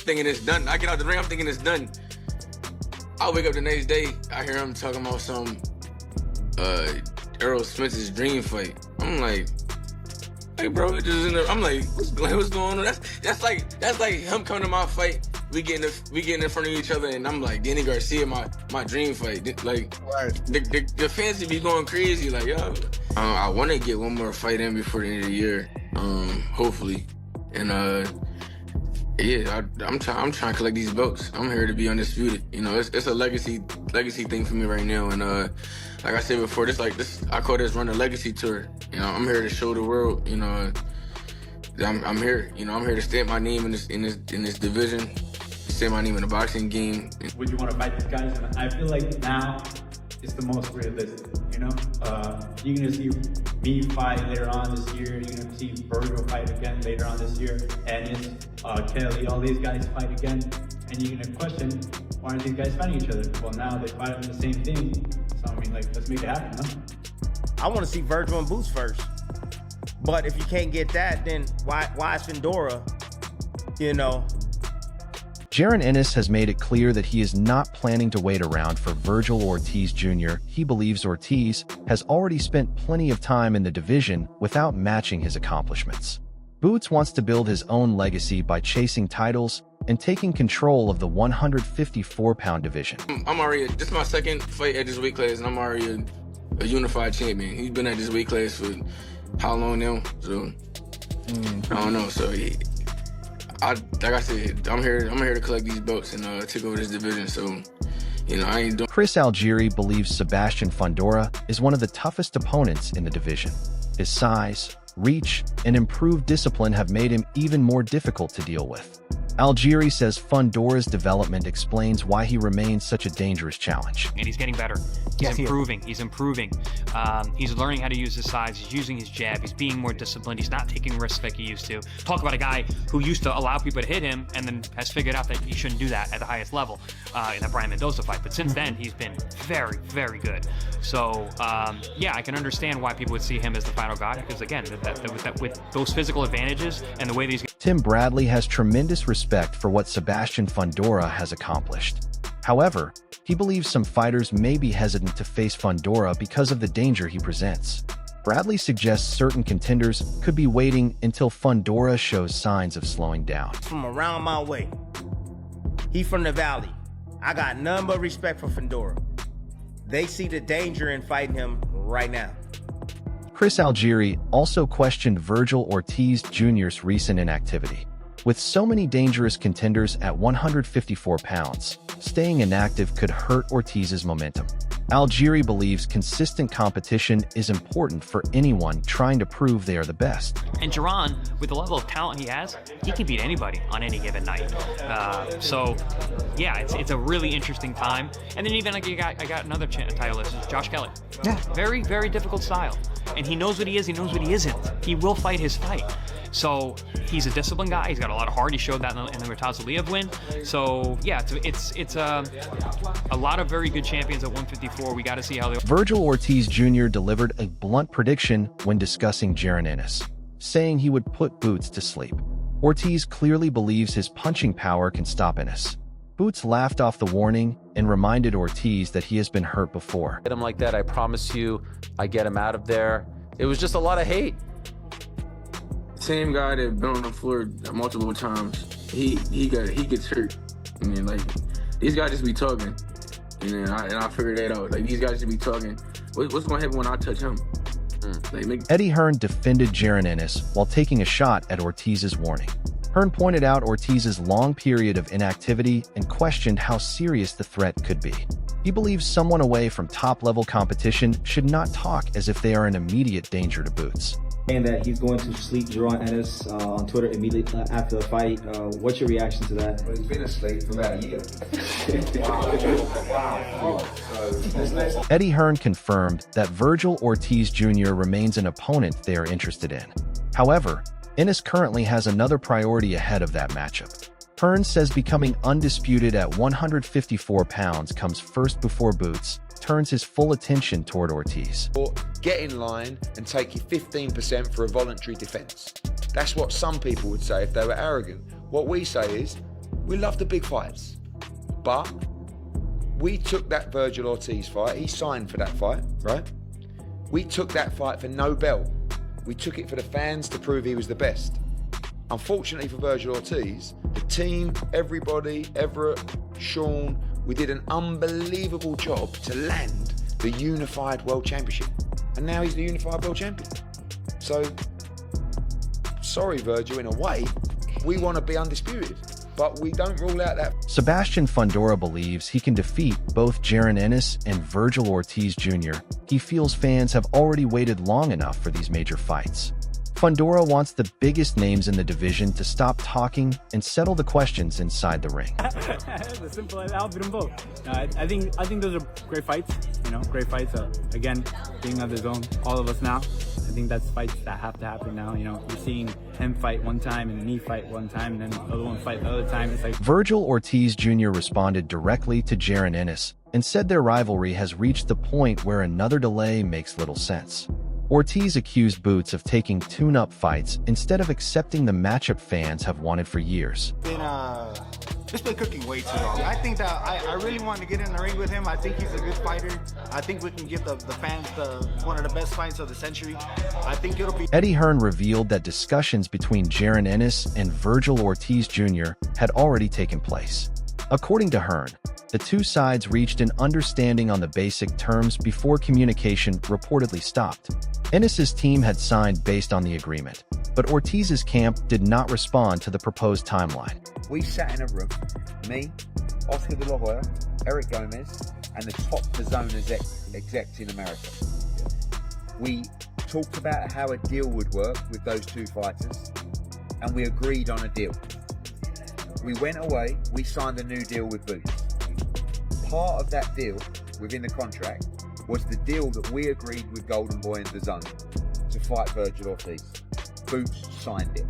thinking it's done. I get out the ring, I'm thinking it's done. I wake up the next day, I hear him talking about some Errol Smith's dream fight. I'm like, hey bro, it just in there. I'm like, what's going on? That's like him coming to my fight. We getting in front of each other, and I'm like, Danny Garcia, my dream fight. Like, right. The fans be going crazy. Like, yo, I want to get one more fight in before the end of the year, hopefully. And yeah, I'm trying to collect these belts. I'm here to be undisputed. You know, it's a legacy thing for me right now. And like I said before, I call this run a legacy tour. You know, I'm here to show the world. You know, I'm here. You know, I'm here to stamp my name in this division. Stamp my name in the boxing game. Would you want to fight these guys? And I feel like now it's the most realistic. You know, you're gonna see me fight later on this year. You're gonna see Vergil fight again later on this year. Ennis, Kelly, all these guys fight again, and you're gonna question, why aren't these guys fighting each other? Well, now they fight on the same thing. So I mean, like, let's make it happen, huh? I want to see Vergil and Boots first. But if you can't get that, then why is Fundora? You know. Jaron Ennis has made it clear that he is not planning to wait around for Vergil Ortiz Jr. He believes Ortiz has already spent plenty of time in the division without matching his accomplishments. Boots wants to build his own legacy by chasing titles and taking control of the 154-pound division. This is my second fight at this weight class, and I'm already a unified champion. He's been at this weight class for how long now? So I don't know. So like I said, I'm here to collect these belts and take over this division. So, you know, I ain't doing. Chris Algieri believes Sebastian Fundora is one of the toughest opponents in the division. His size, reach, and improved discipline have made him even more difficult to deal with. Algieri says Fundora's development explains why he remains such a dangerous challenge. And he's getting better. He's improving. He's improving. He's learning how to use his size. He's using his jab. He's being more disciplined. He's not taking risks like he used to. Talk about a guy who used to allow people to hit him and then has figured out that he shouldn't do that at the highest level in that Brian Mendoza fight. But since then, he's been very, very good. So, yeah, I can understand why people would see him as the final guy because, again, with those physical advantages and the way these... Tim Bradley has tremendous respect for what Sebastian Fundora has accomplished. However, he believes some fighters may be hesitant to face Fundora because of the danger he presents. Bradley suggests certain contenders could be waiting until Fundora shows signs of slowing down. From around my way, he from the valley. I got none but respect for Fundora. They see the danger in fighting him right now. Chris Algieri also questioned Vergil Ortiz Jr.'s recent inactivity. With so many dangerous contenders at 154 pounds, staying inactive could hurt Ortiz's momentum. Algieri believes consistent competition is important for anyone trying to prove they are the best. And Jaron, with the level of talent he has, he can beat anybody on any given night. So, yeah, it's a really interesting time. And then even like I got another title list, Josh Kelly. Yeah, very, very difficult style. And he knows what he is, he knows what he isn't. He will fight his fight. So he's a disciplined guy. He's got a lot of heart. He showed that in the Murtaza Liev win. So yeah, it's a lot of very good champions at 154. We got to see how they. Vergil Ortiz Jr. delivered a blunt prediction when discussing Jaron Ennis, saying he would put Boots to sleep. Ortiz clearly believes his punching power can stop Ennis. Boots laughed off the warning and reminded Ortiz that he has been hurt before. Get him like that, I promise you, I get him out of there. It was just a lot of hate. Same guy that been on the floor multiple times. He gets hurt. I mean, like, these guys just be talking. And I figured that out. Like, these guys just be talking. What's gonna happen when I touch him? Eddie Hearn defended Jaron Ennis while taking a shot at Ortiz's warning. Hearn pointed out Ortiz's long period of inactivity and questioned how serious the threat could be. He believes someone away from top-level competition should not talk as if they are an immediate danger to Boots. And that he's going to sleep Jaron Ennis on Twitter immediately after the fight. What's your reaction to that? Well, he's been asleep for about a year. Wow. Eddie Hearn confirmed that Vergil Ortiz Jr. remains an opponent they are interested in. However, Ennis currently has another priority ahead of that matchup. Hearn says becoming undisputed at 154 pounds comes first before Boots turns his full attention toward Ortiz. Get in line and take your 15% for a voluntary defense. That's what some people would say if they were arrogant. What we say is, We love the big fights. But we took that Vergil Ortiz fight. He signed for that fight, right? We took that fight for no belt. We took it for the fans to prove he was the best. Unfortunately for Vergil Ortiz, the team, everybody, Everett, Sean, we did an unbelievable job to land the unified world championship. And now he's the unified world champion. So, sorry Vergil, in a way, we want to be undisputed, but we don't rule out that. Sebastian Fundora believes he can defeat both Jaron Ennis and Vergil Ortiz Jr. He feels fans have already waited long enough for these major fights. Fundora wants the biggest names in the division to stop talking and settle the questions inside the ring. It's simple. I'll beat them both. I think those are great fights. You know, great fights. Again, being on the zone, all of us now. I think that's fights that have to happen now. You know, you're seeing him fight one time and me fight one time, and then the other one fight the other time. It's like Vergil Ortiz Jr. responded directly to Jaron Ennis and said their rivalry has reached the point where another delay makes little sense. Ortiz accused Boots of taking tune-up fights instead of accepting the matchup fans have wanted for years. It's been cooking way too long. I think that I really want to get in the ring with him. I think he's a good fighter. I think we can give the fans one of the best fights of the century. I think it'll be... Eddie Hearn revealed that discussions between Jaron Ennis and Vergil Ortiz Jr. had already taken place. According to Hearn, the two sides reached an understanding on the basic terms before communication reportedly stopped. Ennis's team had signed based on the agreement, but Ortiz's camp did not respond to the proposed timeline. We sat in a room, me, Oscar de la Hoya, Eric Gomez, and the top DAZN execs in America. We talked about how a deal would work with those two fighters, and we agreed on a deal. We went away, we signed a new deal with Boots. Part of that deal, within the contract, was the deal that we agreed with Golden Boy and DAZN to fight Vergil Ortiz. Boots signed it.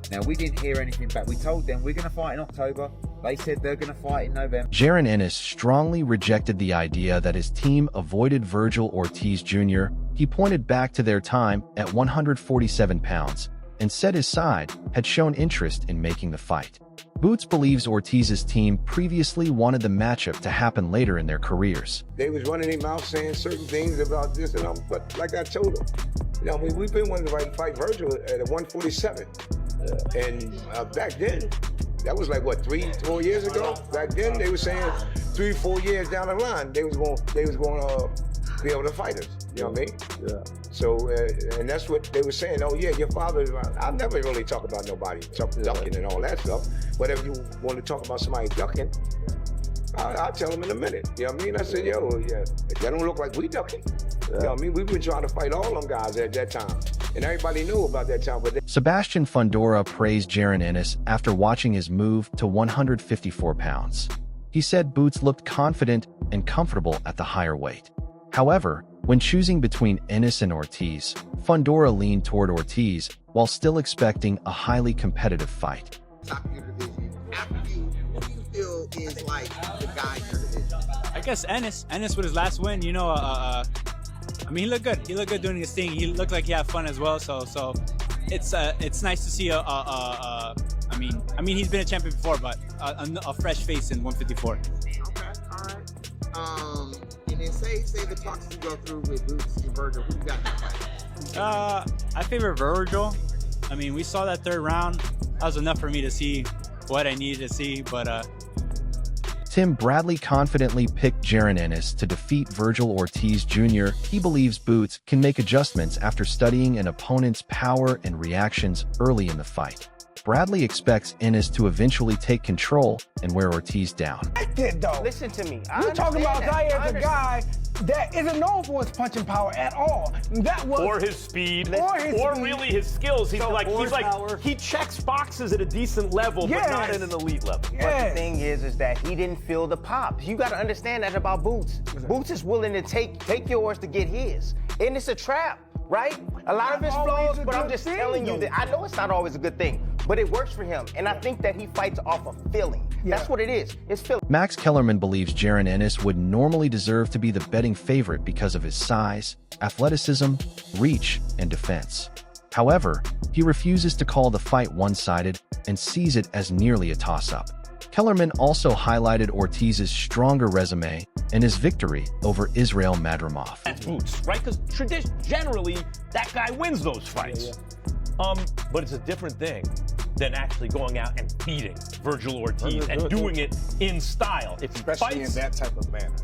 Now, we didn't hear anything back. We told them we're going to fight in October. They said they're going to fight in November. Jaron Ennis strongly rejected the idea that his team avoided Vergil Ortiz Jr. He pointed back to their time at 147 pounds and said his side had shown interest in making the fight. Boots believes Ortiz's team previously wanted the matchup to happen later in their careers. They was running their mouth saying certain things about this and that, but like I told them, you know, we've been wanting to fight Vergil at a 147. And back then, that was like what, 3-4 years ago? Back then, they were saying 3-4 years down the line, they was going to be able to fight us. You know what I mean? Yeah. So, and that's what they were saying. Oh yeah, your father. I never really talk about nobody ducking and all that stuff. But if you want to talk about somebody ducking, I'll tell them in a minute. You know what I mean? I said, yo, yeah, that don't look like we ducking. Yeah. You know what I mean? We've been trying to fight all them guys at that time. And everybody knew about that time. But Sebastian Fundora praised Jaron Ennis after watching his move to 154 pounds. He said Boots looked confident and comfortable at the higher weight. However, when choosing between Ennis and Ortiz, Fundora leaned toward Ortiz while still expecting a highly competitive fight. Top of your division. After you, who do you feel is like the guy in your division? I guess Ennis with his last win, you know, I mean, he looked good. He looked good doing his thing. He looked like he had fun as well. So it's nice to see I mean, he's been a champion before, but a fresh face in 154. Okay, all right. And then say the talks you go through with Boots and Vergil, who you got that fight? I favor Vergil. I mean, we saw that third round. That was enough for me to see what I needed to see, but Tim Bradley confidently picked Jaron Ennis to defeat Vergil Ortiz Jr. He believes Boots can make adjustments after studying an opponent's power and reactions early in the fight. Bradley expects Ennis to eventually take control and wear Ortiz down. Though. Listen to me. You're talking about Zaire as a guy that isn't known for his punching power at all. Or his speed, or really his skills. He checks boxes at a decent level, but not at an elite level. But the thing is that he didn't feel the pop. You got to understand that about Boots. Boots is willing to take yours to get his, and it's a trap, right? A lot of his flows, but I'm just telling you that I know it's not always a good thing, but it works for him, and I think that he fights off of feeling. That's what it is. It's feeling. Max Kellerman believes Jaron Ennis would normally deserve to be the betting favorite because of his size, athleticism, reach, and defense. However, he refuses to call the fight one-sided and sees it as nearly a toss-up. Kellerman also highlighted Ortiz's stronger resume and his victory over Israel Madrimov. Boots, right? Because generally, that guy wins those fights. But it's a different thing than actually going out and beating Vergil Ortiz and doing it in style. Especially in that type of manner.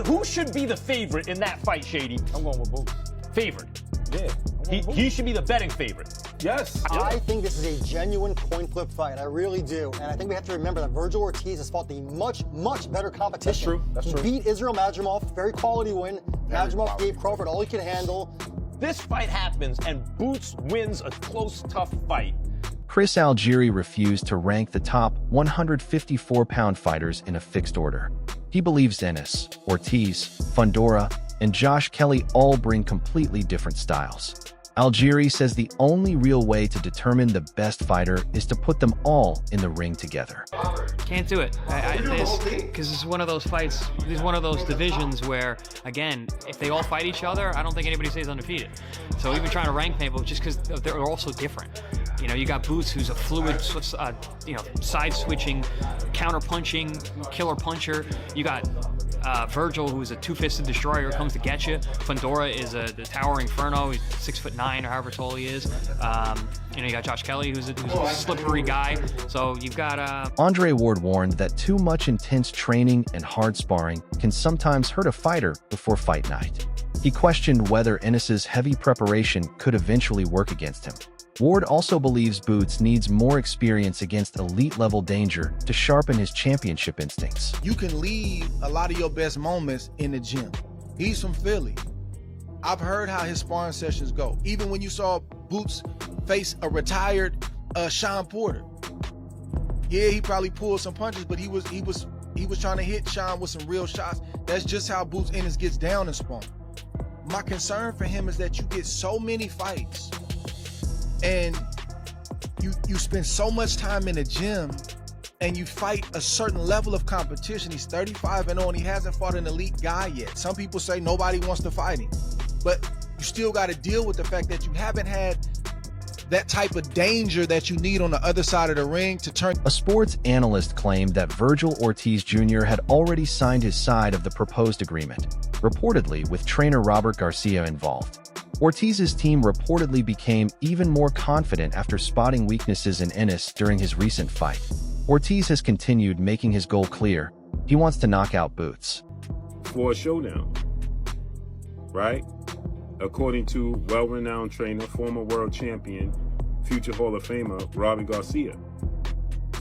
Who should be the favorite in that fight, Shady? I'm going with Boots. Favorite? Yeah. He should be the betting favorite. Yes. I think this is a genuine coin flip fight. I really do. And I think we have to remember that Vergil Ortiz has fought the much, much better competition. That's true. He beat Israel Madrimov, very quality win. Madrimov gave Crawford all he could handle. This fight happens and Boots wins a close, tough fight. Chris Algieri refused to rank the top 154-pound fighters in a fixed order. He believes Ennis, Ortiz, Fundora, and Josh Kelly all bring completely different styles. Algieri says the only real way to determine the best fighter is to put them all in the ring together. Can't do it. Because it's one of those fights, it's one of those divisions where, again, if they all fight each other, I don't think anybody stays undefeated. So even trying to rank people, just because they're all so different. You know, you got Boots, who's a fluid, side-switching, counter-punching, killer puncher. You got Vergil, who's a two-fisted destroyer, comes to get you. Fundora is the towering inferno. He's 6'9" or however tall he is. You got Josh Kelly, who's a slippery guy. So you've got Andre Ward warned that too much intense training and hard sparring can sometimes hurt a fighter before fight night. He questioned whether Ennis's heavy preparation could eventually work against him. Ward also believes Boots needs more experience against elite-level danger to sharpen his championship instincts. You can leave a lot of your best moments in the gym. He's from Philly. I've heard how his sparring sessions go. Even when you saw Boots face a retired Sean Porter. Yeah, he probably pulled some punches, but he was trying to hit Sean with some real shots. That's just how Boots Ennis gets down in sparring. My concern for him is that you get so many fights and you spend so much time in the gym and you fight a certain level of competition. He's 35-0 and he hasn't fought an elite guy yet. Some people say nobody wants to fight him, but you still got to deal with the fact that you haven't had that type of danger that you need on the other side of the ring to turn. A sports analyst claimed that Vergil Ortiz Jr. had already signed his side of the proposed agreement, reportedly with trainer Robert Garcia involved. Ortiz's team reportedly became even more confident after spotting weaknesses in Ennis during his recent fight. Ortiz has continued making his goal clear. He wants to knock out Boots. For a showdown, right? According to well-renowned trainer, former world champion, future Hall of Famer, Robert Garcia,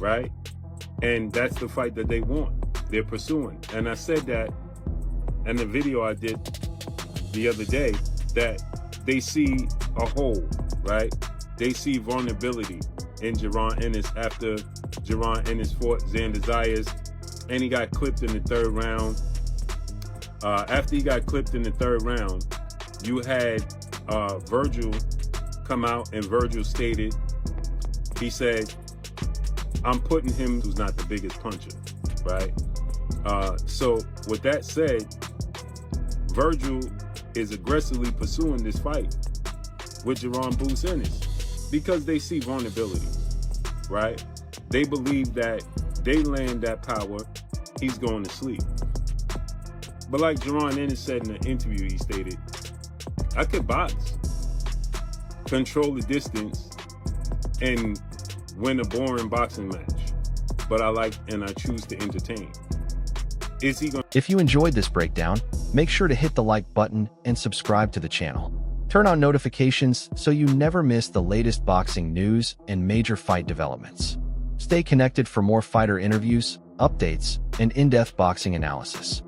right? And that's the fight that they want, they're pursuing. And I said that in the video I did the other day, that they see a hole, right? They see vulnerability in Jaron Ennis after Jaron Ennis fought Xander Zayas, and he got clipped in the third round. After he got clipped in the third round, you had Vergil come out, and Vergil stated, he said, I'm putting him, who's not the biggest puncher, right? So with that said, Vergil is aggressively pursuing this fight with Jaron Boots Ennis because they see vulnerability, right? They believe that they land that power, he's going to sleep. But like Jaron Ennis said in an interview, he stated, I could box, control the distance, and win a boring boxing match, but I like and I choose to entertain. Is he going? If you enjoyed this breakdown, make sure to hit the like button and subscribe to the channel. Turn on notifications so you never miss the latest boxing news and major fight developments. Stay connected for more fighter interviews, updates, and in-depth boxing analysis.